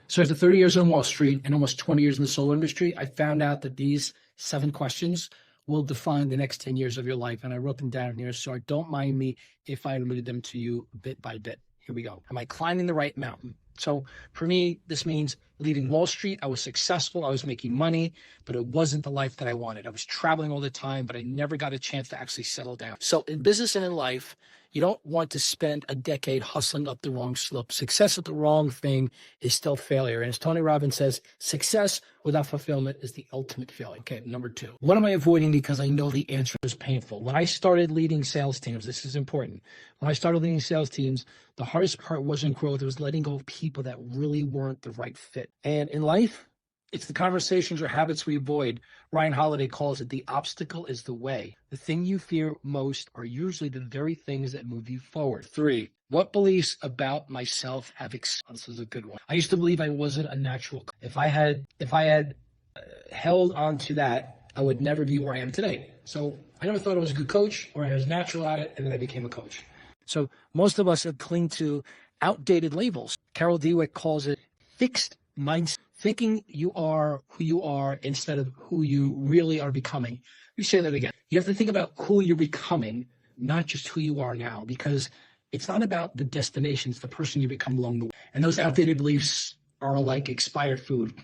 So after 30 years on Wall Street and almost 20 years in the solar industry, I found out that these 7 questions will define the next 10 years of your life. And I wrote them down here, so don't mind me if I alluded them to you bit by bit. Here we go. Am I climbing the right mountain? So for me, this means leaving Wall Street. I was successful. I was making money, but it wasn't the life that I wanted. I was traveling all the time, but I never got a chance to actually settle down. So in business and in life, you don't want to spend a decade hustling up the wrong slope. Success at the wrong thing is still failure. And as Tony Robbins says, success without fulfillment is the ultimate failure. Okay, number 2. What am I avoiding because I know the answer is painful? When I started leading sales teams, this is important. When I started leading sales teams, the hardest part wasn't growth. It was letting go of people that really weren't the right fit. And in life, it's the conversations or habits we avoid. Ryan Holiday calls it the obstacle is the way. The thing you fear most are usually the very things that move you forward. 3, what beliefs about myself have this is a good one. I used to believe I wasn't a natural. If I had held on to that, I would never be where I am today. So I never thought I was a good coach or I was natural at it, and then I became a coach. So most of us have cling to outdated labels. Carol Dweck calls it fixed mindset. Thinking you are who you are instead of who you really are becoming. Let me say that again. You have to think about who you're becoming, not just who you are now, because it's not about the destination, it's the person you become along the way. And those outdated beliefs are like expired food.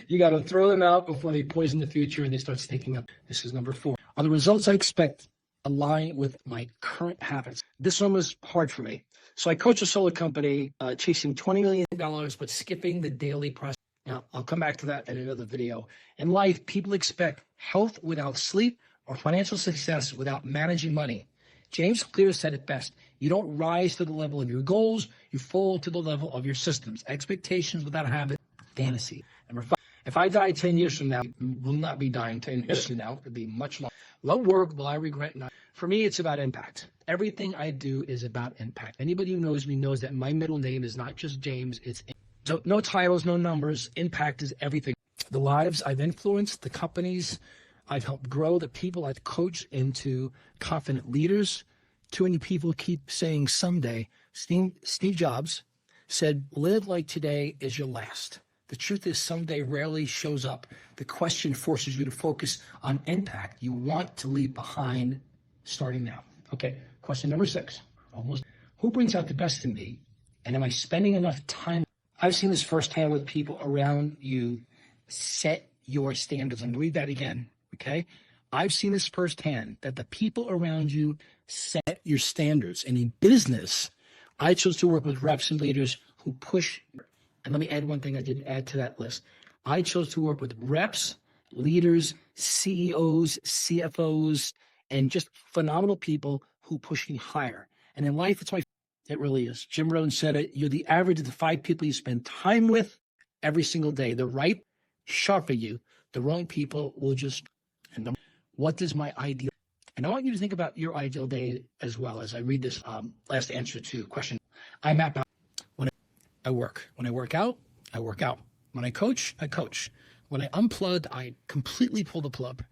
You got to throw them out before they poison the future and they start stinking up. This is number 4. Are the results I expect align with my current habits? This one was hard for me. So I coach a solar company chasing $20 million, but skipping the daily process. Now, I'll come back to that in another video. In life, people expect health without sleep or financial success without managing money. James Clear said it best. You don't rise to the level of your goals. You fall to the level of your systems. Expectations without habit, fantasy. Number 5, if I die 10 years from now, will not be dying 10 years from now. It'll be much longer. What work will I regret not? For me, it's about impact. Everything I do is about impact. Anybody who knows me knows that my middle name is not just James, it's so no titles, no numbers. Impact is everything. The lives I've influenced, the companies I've helped grow, the people I've coached into confident leaders. Too many people keep saying someday. Steve Jobs said, live like today is your last. The truth is someday rarely shows up. The question forces you to focus on impact you want to leave behind starting now. Okay, question number 6. Almost. Who brings out the best in me? And am I spending enough time? I've seen this firsthand with people around you. Set your standards. I'm going to read that again, okay? I've seen this firsthand, that the people around you set your standards. And in business, I chose to work with reps and leaders who push. And let me add one thing I didn't add to that list. I chose to work with reps, leaders, CEOs, CFOs, and just phenomenal people who push me higher. And in life, it really is. Jim Rohn said it. You're the average of the 5 people you spend time with every single day. The right sharpen you. The wrong people will just. And what is my ideal? And I want you to think about your ideal day as well as I read this last answer to question. I map out when I work. When I work out, I work out. When I coach, I coach. When I unplug, I completely pull the plug.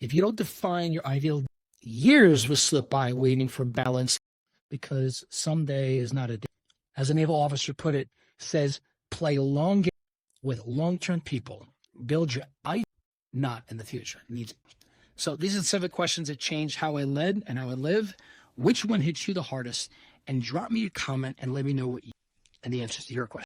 If you don't define your ideal, years will slip by waiting for balance, because someday is not a day. As a naval officer put it, says, play long game with long-term people. Build your ideal, not in the future. So these are the 7 questions that changed how I led and how I live. Which one hits you the hardest? And drop me a comment and let me know what and the answers to your question.